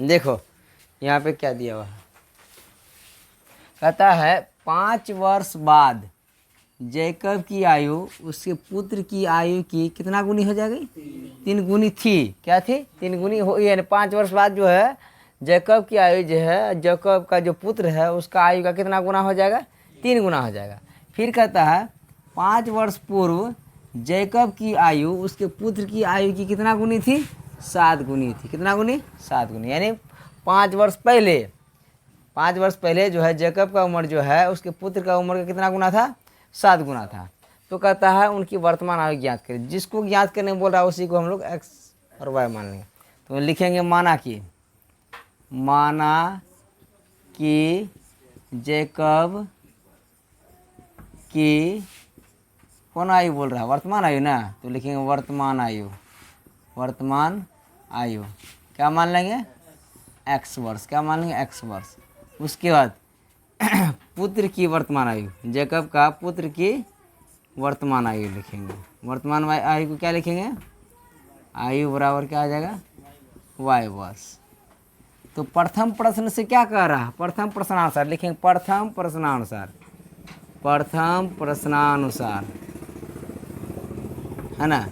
देखो यहाँ पे क्या दिया हुआ है, कहता है 5 वर्ष बाद जैकब की आयु उसके पुत्र की आयु की कितना गुनी हो जाएगी? 3 गुनी थी। क्या थी? 3 गुनी हो, यानी 5 वर्ष बाद जो है जैकब की आयु जो है, जैकब का जो पुत्र है उसका आयु का कितना गुना हो जाएगा? 3 गुना हो जाएगा। फिर कहता है 5 वर्ष पूर्व जैकब की आयु उसके पुत्र की आयु की कितना गुनी थी? 7 गुनी थी। कितना गुनी? 7 गुनी। यानी 5 वर्ष पहले जो है जैकब का उम्र जो है उसके पुत्र का उम्र का कितना गुना था? 7 गुना था। तो कहता है उनकी वर्तमान आयु ज्ञात करें। जिसको ज्ञात करने बोल रहा है उसी को हम लोग एक्स और वाई मान लेंगे। तो लिखेंगे माना कि जैकब की कौन आयु बोल रहा है? वर्तमान आयु ना। तो लिखेंगे वर्तमान आयु क्या मान लेंगे? एक्स वर्ष। क्या मान लेंगे? एक्स वर्ष। उसके बाद पुत्र की वर्तमान आयु, जैकब का पुत्र की वर्तमान आयु लिखेंगे। वर्तमान आयु को क्या लिखेंगे? आयु बराबर क्या आ जाएगा? वाई वर्ष। तो प्रथम प्रश्न से क्या कह रहा है? प्रथम प्रश्नानुसार लिखेंगे। प्रथम प्रश्नानुसार है ना।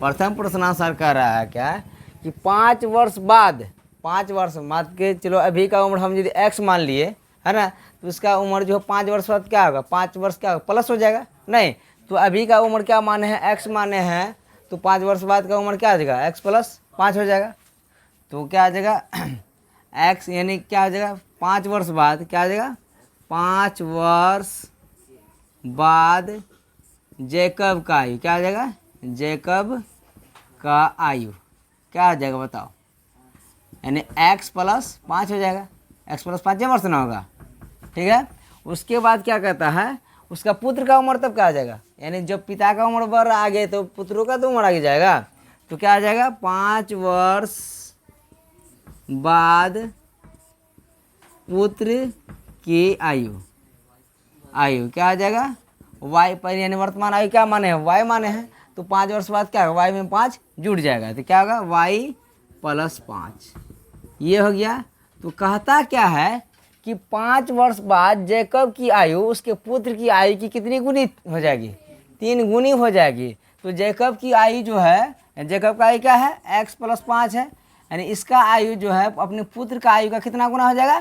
प्रथम प्रश्नानुसार कह रहा है क्या कि 5 वर्ष बाद, 5 वर्ष मान के चलो अभी का उम्र हम यदि एक्स मान लिए है ना, तो उसका उम्र जो 5 वर्ष बाद क्या होगा? 5 वर्ष क्या होगा? प्लस हो जाएगा। नहीं तो अभी का उम्र क्या माने हैं? एक्स माने हैं। तो 5 वर्ष बाद का उम्र क्या आ जाएगा? एक्स प्लस 5 हो जाएगा। तो क्या आ जाएगा? एक्स यानी क्या हो जाएगा? 5 वर्ष बाद क्या आ जाएगा? 5 वर्ष बाद जैकब का आयु क्या आ जाएगा? जैकब का आयु क्या आ जाएगा बताओ? यानी एक्स प्लस 5 हो जाएगा। एक्स प्लस 5 वर्ष ना होगा। ठीक है। उसके बाद क्या कहता है? उसका पुत्र का उम्र तब क्या आ जाएगा? यानी जब पिता का उम्र बढ़ आगे तो पुत्रों का तो उम्र आगे जाएगा। तो क्या आ जाएगा? 5 वर्ष बाद पुत्र की आयु क्या आ जाएगा? वाई पर, यानी वर्तमान आयु क्या माने हैं? वाई माने हैं। तो 5 वर्ष बाद क्या होगा? वाई में 5 जुड़ जाएगा। तो क्या होगा? Y plus 5। ये हो गया। तो कहता क्या है कि 5 वर्ष बाद जैकब की आयु उसके पुत्र की आयु की कितनी गुनी हो जाएगी? 3 गुनी हो जाएगी। तो जैकब की आयु जो है, जैकब का आयु क्या है? एक्स प्लस 5 है। यानी इसका आयु जो है अपने पुत्र का आयु का कितना गुना हो जाएगा?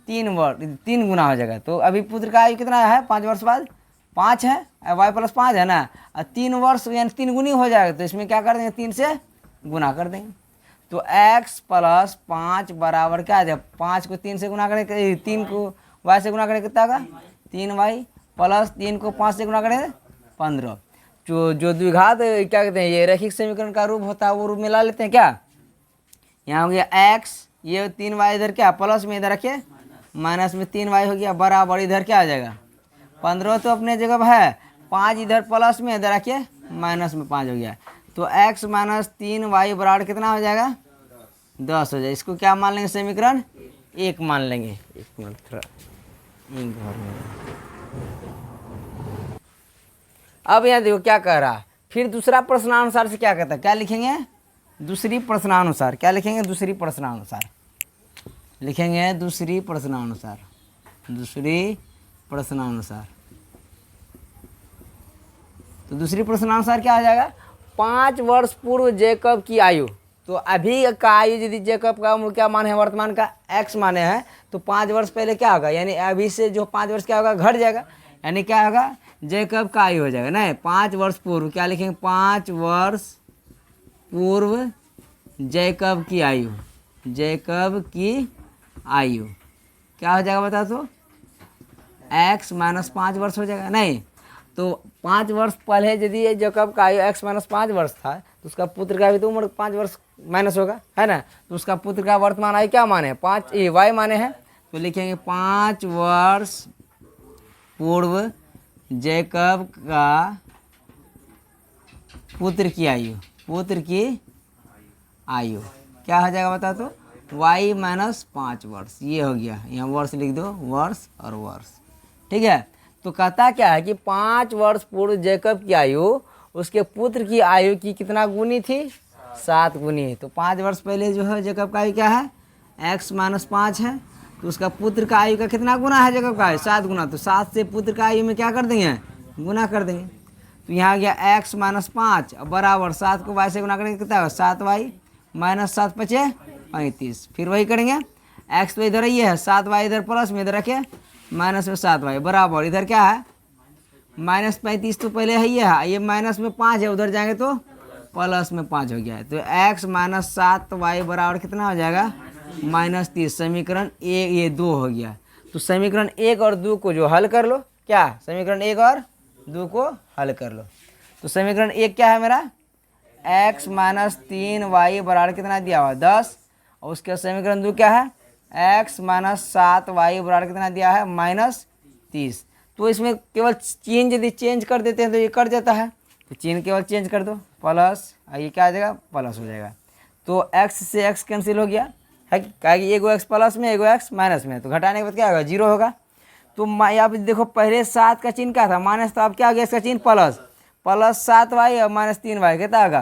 3 गुना हो जाएगा। तो अभी पुत्र का आयु कितना है? 5 वर्ष बाद 5 है, वाई प्लस 5 है ना, और 3 वर्ष यानी 3 गुनी हो जाएगा। तो इसमें क्या कर देंगे? 3 से गुना कर देंगे। तो x प्लस 5 बराबर क्या आ जाएगा? 5 को 3 से गुना करें, 3 को y से गुना करें कितना होगा? 3y प्लस 3 को 5 से गुना करें 15। जो द्विघात क्या कहते हैं, ये रैखिक समीकरण का रूप होता है वो रूप में ला लेते हैं क्या? यहाँ हो गया x, ये 3y इधर क्या प्लस में, इधर रखिए माइनस में 3y हो गया बराबर, इधर क्या आ जाएगा? 15 तो अपने जगह है, 5 इधर प्लस में, इधर रखिए माइनस में 5 हो गया। तो x माइनस 3y बराबर कितना हो जाएगा? 10 हो जाएगा। इसको क्या मान लेंगे? समीकरण 1 मान लेंगे। एक मिनट थोड़ा घर में। अब यहाँ देखो क्या कह रहा है। फिर दूसरा प्रश्नानुसार से क्या कहता है? क्या लिखेंगे? दूसरी प्रश्नानुसार। क्या लिखेंगे? दूसरी प्रश्नानुसार लिखेंगे। दूसरी प्रश्नानुसार तो दूसरी प्रश्नानुसार क्या आ जाएगा? 5 वर्ष पूर्व जैकब की आयु। तो अभी का आयु यदि जैकब का उम्र क्या माने हैं? वर्तमान का एक्स माने हैं। तो 5 वर्ष पहले क्या होगा? यानी अभी से जो 5 वर्ष क्या होगा? घट जाएगा। यानी क्या होगा? जैकब का आयु हो जाएगा। नहीं 5 वर्ष पूर्व क्या लिखेंगे? 5 वर्ष पूर्व जैकब की आयु क्या हो जाएगा बता? तो एक्स माइनस 5 वर्ष हो जाएगा। नहीं तो 5 वर्ष पहले यदि जैकब का आयु एक्स माइनस 5 वर्ष था तो उसका पुत्र का भी तो उम्र 5 वर्ष माइनस होगा, है ना। तो उसका पुत्र का वर्तमान आयु क्या माने हैं? 5 वाई माने हैं। तो लिखेंगे 5 वर्ष पूर्व जैकब का पुत्र की आयु क्या हो जाएगा बता? तो y माइनस 5 वर्ष। ये हो गया। यहाँ वर्ष लिख दो, वर्ष और वर्ष। ठीक है। तो कहता क्या है कि 5 वर्ष पूर्व जैकब की आयु उसके पुत्र की आयु की कितना गुनी थी? 7 गुनी। तो 5 वर्ष पहले जो है जैकब का आयु क्या है? x माइनस 5 है, तो उसका पुत्र का आयु का कितना गुना है जैकब का? 7 गुना। तो 7 से पुत्र का आयु में क्या कर देंगे? गुना कर देंगे। तो यहाँ आ गया x माइनस 5 बराबर 7 को y से गुना करेंगे कितना होगा? 7y माइनस 7 पचे 35। फिर वही करेंगे, x तो इधर ही है, 7y इधर प्लस में इधर रखे माइनस में 7y बराबर इधर क्या है? माइनस 35 तो पहले है ये माइनस में 5 है, उधर जाएंगे तो प्लस में 5 हो गया है। तो x माइनस 7y बराबर कितना हो जाएगा? माइनस 30। समीकरण एक ये 2 हो गया। तो समीकरण 1 और 2 को जो हल कर लो, क्या समीकरण 1 और 2 को हल कर लो। तो समीकरण 1 क्या है मेरा? x माइनस 3y बराबर कितना दिया हुआ? 10। और उसके समीकरण 2 क्या है? x माइनस 7y बराबर कितना दिया है? माइनस 30। तो इसमें केवल चिन्ह यदि चेंज कर देते हैं तो ये कट जाता है, तो चिन्ह केवल चेंज कर दो, प्लस ये क्या आ जाएगा? प्लस हो जाएगा। तो x से x कैंसिल हो गया है, क्या कि एगो x प्लस में एगो x माइनस में, तो घटाने के बाद क्या होगा? 0 होगा। तो यहाँ पे देखो पहले 7 का चिन्ह क्या था? माइनस, तो अब क्या हो गया इसका चिन्ह? प्लस। प्लस 7y और माइनस 3y कितना होगा?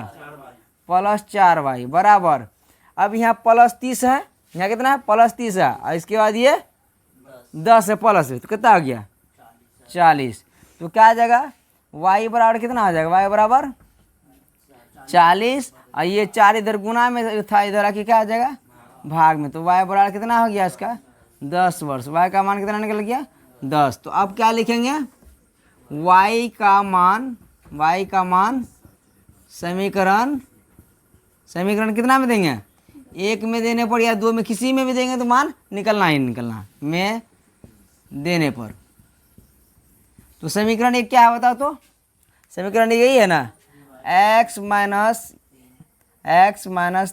प्लस 4y बराबर। अब यहाँ प्लस 30 है, यहाँ कितना है? प्लस 30 है, और इसके बाद ये 10 है प्लस है, तो कितना हो गया? 40। तो क्या आ जाएगा? y बराबर कितना आ जाएगा? y बराबर 40, और ये 4 इधर गुना में था, इधर आके क्या आ जाएगा? भाग में। तो y बराबर कितना हो गया इसका? 10 वर्ष। y का मान कितना निकल गया? 10। तो अब क्या लिखेंगे? y का मान समीकरण कितना में देंगे? 1 में देने पर या 2 में, किसी में भी देंगे तो मान निकलना ही निकलना में देने पर। तो समीकरण 1 क्या है बताओ तो? समीकरण यही है ना, x माइनस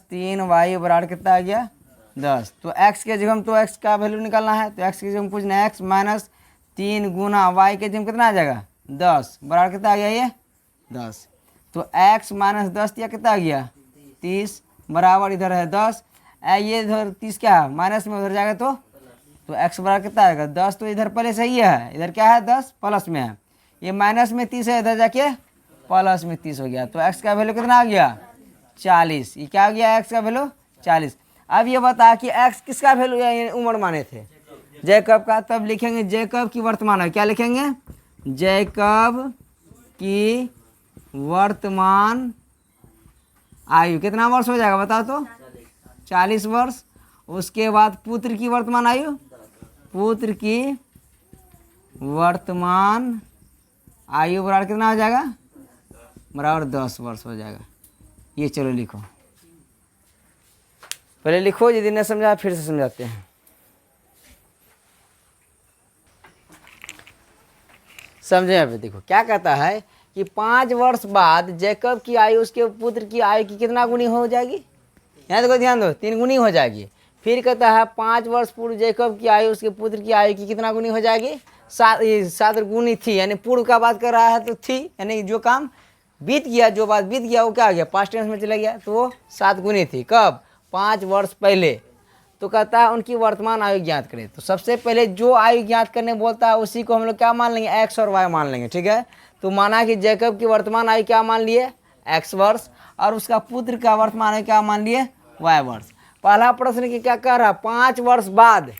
3y बराबर कितना आ गया? 10। तो x के जगह तो x का वैल्यू निकालना है, तो x की जगह पूछना है x माइनस 3 गुना y के जगह कितना आ जाएगा? 10 बराबर कितना आ गया? ये 10। तो x माइनस 10 या कितना आ गया? 30 बराबर इधर है 10, ये इधर 30 क्या है? माइनस में, उधर जाएगा तो x बराबर कितना आएगा? 10। तो इधर पहले सही है, इधर क्या है? 10 प्लस में है, ये माइनस में 30 है, इधर जाके प्लस में 30 हो गया। तो x का वैल्यू कितना आ गया? 40। ये क्या हो गया? x का वैल्यू 40। अब ये बता कि x किसका वैल्यू उम्र माने थे? जैकब का। तब लिखेंगे जैकब की वर्तमान आयु। क्या लिखेंगे? जैकब की वर्तमान आयु कितना वर्ष हो जाएगा बताओ तो? 40 वर्ष। उसके बाद पुत्र की वर्तमान आयु, पुत्र की वर्तमान आयु बराबर कितना हो जाएगा? बराबर 10 वर्ष हो जाएगा। ये चलो लिखो, पहले लिखो, यदि नहीं समझा फिर से समझाते हैं। समझे? यहाँ पे देखो क्या कहता है कि 5 वर्ष बाद जैकब की आयु उसके पुत्र की आयु की कितना गुनी हो जाएगी? यहाँ देखो ध्यान दो, 3 गुनी हो जाएगी। फिर कहता है 5 वर्ष पूर्व जैकब की आयु उसके पुत्र की आयु की कितना गुनी हो जाएगी? 7 गुनी थी, यानी पूर्व का बात कर रहा है तो थी, यानी जो काम बीत गया, जो बात बीत गया वो क्या हो गया? पास्ट टेंस में चला गया, तो वो 7 गुनी थी। कब? 5 वर्ष पहले। तो कहता है उनकी वर्तमान आयु ज्ञात करें। तो सबसे पहले जो आयु ज्ञात करने बोलता है उसी को हम लोग क्या मान लेंगे? x और y मान लेंगे, ठीक है। तो माना कि जैकब की वर्तमान आयु क्या मान लिए? x वर्ष, और उसका पुत्र का वर्तमान आयु क्या मान लिए? y वर्ष। पहला प्रश्न की क्या कह रहा है? 5 वर्ष बाद,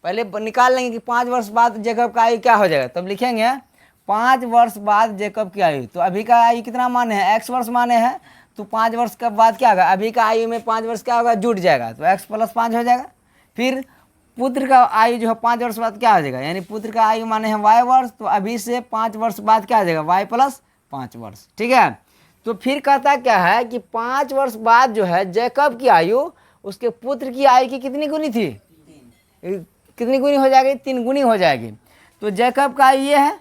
पहले निकाल लेंगे कि 5 वर्ष बाद जैकब का आयु क्या हो जाएगा, तब लिखेंगे 5 वर्ष बाद जैकब की आयु। तो अभी का आयु कितना माने हैं? x वर्ष माने हैं, तो 5 वर्ष के बाद क्या होगा? अभी का आयु में 5 वर्ष क्या होगा? जुट जाएगा, तो x प्लस 5 हो जाएगा। फिर पुत्र का आयु जो है 5 वर्ष बाद क्या हो जाएगा? यानी पुत्र का आयु माने हैं y वर्ष, तो अभी से 5 वर्ष बाद क्या हो जाएगा? y प्लस 5 वर्ष, ठीक है। तो फिर कहता क्या है कि 5 वर्ष बाद जो है जैकब की आयु उसके पुत्र की आयु की कितनी गुनी थी? कितनी गुनी हो जाएगी? 3 गुनी हो जाएगी। तो जैकब का आयु ये है,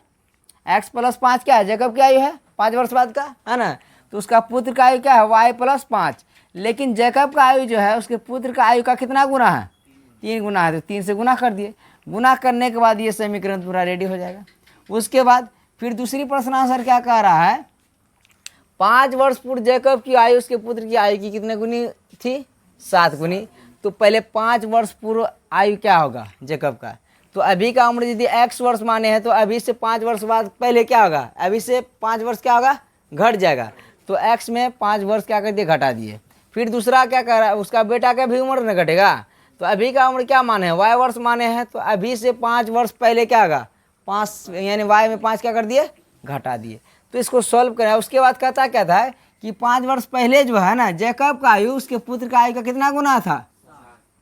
x प्लस 5 क्या है? जैकब की आयु है 5 वर्ष बाद का, है ना। तो उसका पुत्र का आयु क्या है? y plus 5। लेकिन जैकब का आयु जो है उसके पुत्र का आयु का कितना गुना है? 3 गुना है, तो 3 से गुना कर दिए। गुना करने के बाद ये समीकरण पूरा रेडी हो जाएगा। उसके बाद फिर दूसरी प्रश्न आंसर क्या कह रहा है? 5 वर्ष पूर्व जैकब की आयु उसके पुत्र की आयु की कितने गुनी थी? 7 गुनी। तो पहले 5 वर्ष पूर्व आयु क्या होगा जैकब का? तो अभी का उम्र यदि x वर्ष माने हैं तो अभी से 5 वर्ष बाद पहले क्या होगा? अभी से 5 वर्ष क्या होगा? घट जाएगा। तो x में 5 वर्ष क्या कर दिए? घटा दिए। फिर दूसरा क्या कर रहा है? उसका बेटा का भी उम्र न घटेगा, तो अभी का उम्र क्या माने हैं, वाई वर्ष माने हैं, तो अभी से 5 वर्ष पहले क्या होगा, 5 यानी वाई में 5 क्या कर दिए, घटा दिए। तो इसको सॉल्व करें। उसके बाद कहता क्या था कि 5 वर्ष पहले जो है ना जैकब का आयु उसके पुत्र का आयु का कितना गुना था,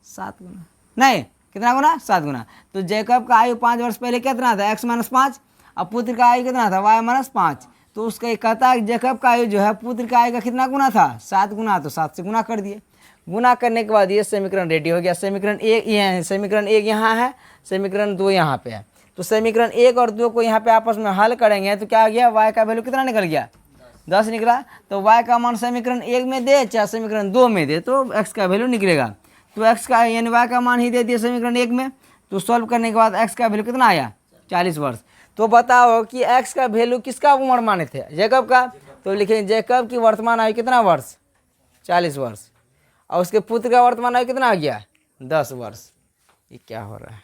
7 गुना, नहीं कितना गुना, 7 गुना। तो जैकब का आयु 5 वर्ष पहले कितना था, x-5, अब पुत्र का आयु कितना था, y-5। तो उसका कहता है जैकब का आयु जो है पुत्र का आयु का कितना गुना था, 7 गुना। तो 7 से गुना कर दिए। गुना करने के बाद ये समीकरण रेडी हो गया। समीकरण 1 ये, समीकरण 1 यहाँ है, समीकरण 2 यहाँ पे है। तो समीकरण 1 और 2 को यहाँ पे आपस में हल करेंगे तो क्या आ गया, y का वैल्यू कितना निकल गया, 10 निकला। तो y का मान समीकरण 1 में दे चाहे समीकरण 2 में दे तो x का वैल्यू निकलेगा। तो x का यानी y का मान ही दे दिया समीकरण 1 में। तो सॉल्व करने के बाद x का वैल्यू कितना आया, 40 वर्ष। तो बताओ कि x का वैल्यू किसका उम्र माने थे, जैकब का। तो लिखेंगे जैकब की वर्तमान आयु कितना वर्ष, 40 वर्ष, और उसके पुत्र का वर्तमान आयु कितना आ गया, 10 वर्ष। ये क्या हो रहा है।